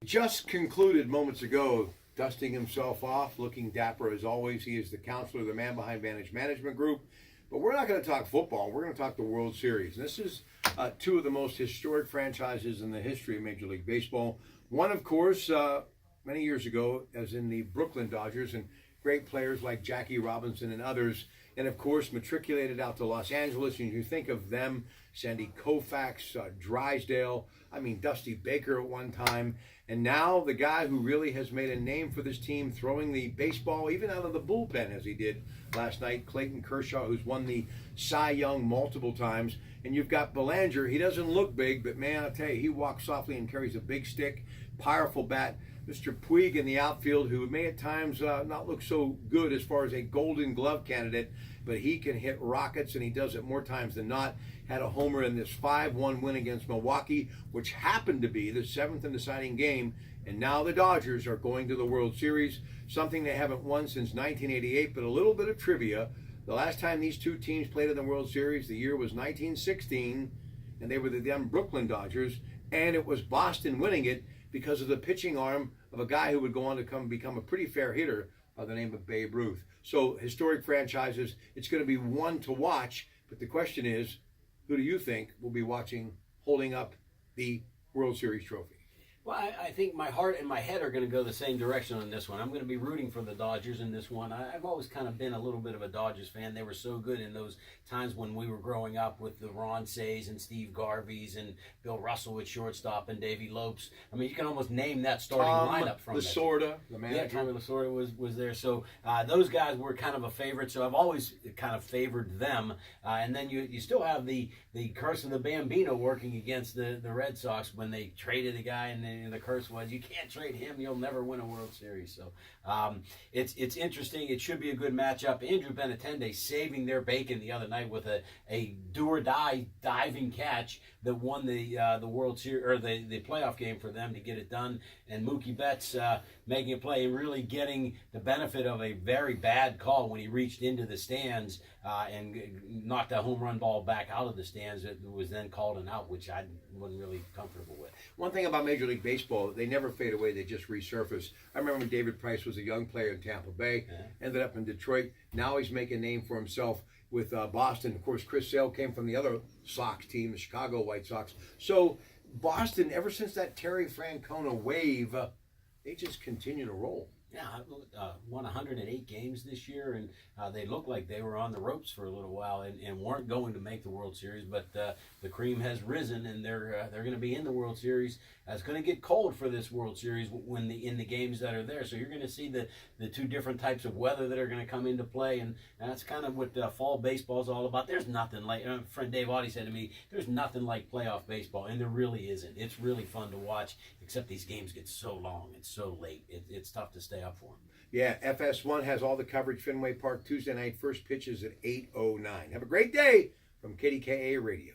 Just concluded moments ago, dusting himself off, looking dapper as always. He is the counselor, the man behind Vantage Management Group. But we're not going to talk football. We're going to talk the World Series. And this is two of the most historic franchises in the history of Major League Baseball. One, of course, many years ago, as in the Brooklyn Dodgers, and great players like Jackie Robinson and others. And, of course, matriculated out to Los Angeles. And you think of them, Sandy Koufax, Drysdale, Dusty Baker at one time. And now the guy who really has made a name for this team, throwing the baseball even out of the bullpen as he did last night, Clayton Kershaw, who's won the Cy Young multiple times. And you've got Belanger. He doesn't look big, but man, I'll tell you, he walks softly and carries a big stick, powerful bat. Mr. Puig in the outfield, who may at times not look so good as far as a Golden Glove candidate, but he can hit rockets, and he does it more times than not. Had a homer in this 5-1 win against Milwaukee, which happened to be the seventh and deciding game, and now the Dodgers are going to the World Series, something they haven't won since 1988, but a little bit of trivia. The last time these two teams played in the World Series, the year was 1916, and they were the damn Brooklyn Dodgers, and it was Boston winning it because of the pitching arm of a guy who would go on to become a pretty fair hitter by the name of Babe Ruth. So historic franchises, it's going to be one to watch, but the question is, who do you think will be watching holding up the World Series trophy? Well, I think my heart and my head are going to go the same direction on this one. I'm going to be rooting for the Dodgers in this one. I've always kind of been a little bit of a Dodgers fan. They were so good in those times when we were growing up with the Ron Says and Steve Garveys and Bill Russell at shortstop and Davey Lopes. You can almost name that starting lineup from Lasorda, the manager. Yeah, Tommy Lasorda was there. So those guys were kind of a favorite. So I've always kind of favored them. And then you still have the curse of the Bambino working against the Red Sox when they traded a guy and the curse was you can't trade him, you'll never win a World Series. So it's interesting. It should be a good matchup. Andrew Benintendi saving their bacon the other night with a do or die diving catch that won the World Series or the playoff game for them to get it done, and Mookie Betts making a play and really getting the benefit of a very bad call when he reached into the stands and knocked a home run ball back out of the stands. It was then called an out, which I wasn't really comfortable with. One thing about Major League Baseball, they never fade away, they just resurface. I remember when David Price was a young player in Tampa Bay, ended up in Detroit. Now he's making a name for himself with Boston. Of course, Chris Sale came from the other Sox team, the Chicago White Sox. So Boston, ever since that Terry Francona wave, they just continue to roll. Yeah, won 108 games this year, and they looked like they were on the ropes for a little while and weren't going to make the World Series. But the cream has risen, and they're going to be in the World Series. It's going to get cold for this World Series when in the games that are there. So you're going to see the two different types of weather that are going to come into play, and that's kind of what fall baseball is all about. There's nothing like friend Dave Audie said to me, there's nothing like playoff baseball, and there really isn't. It's really fun to watch, except these games get so long and so late. It's tough to stay up for them. Yeah, FS1 has all the coverage. Fenway Park Tuesday night. First pitch is at 8:09. Have a great day from Kdka Radio.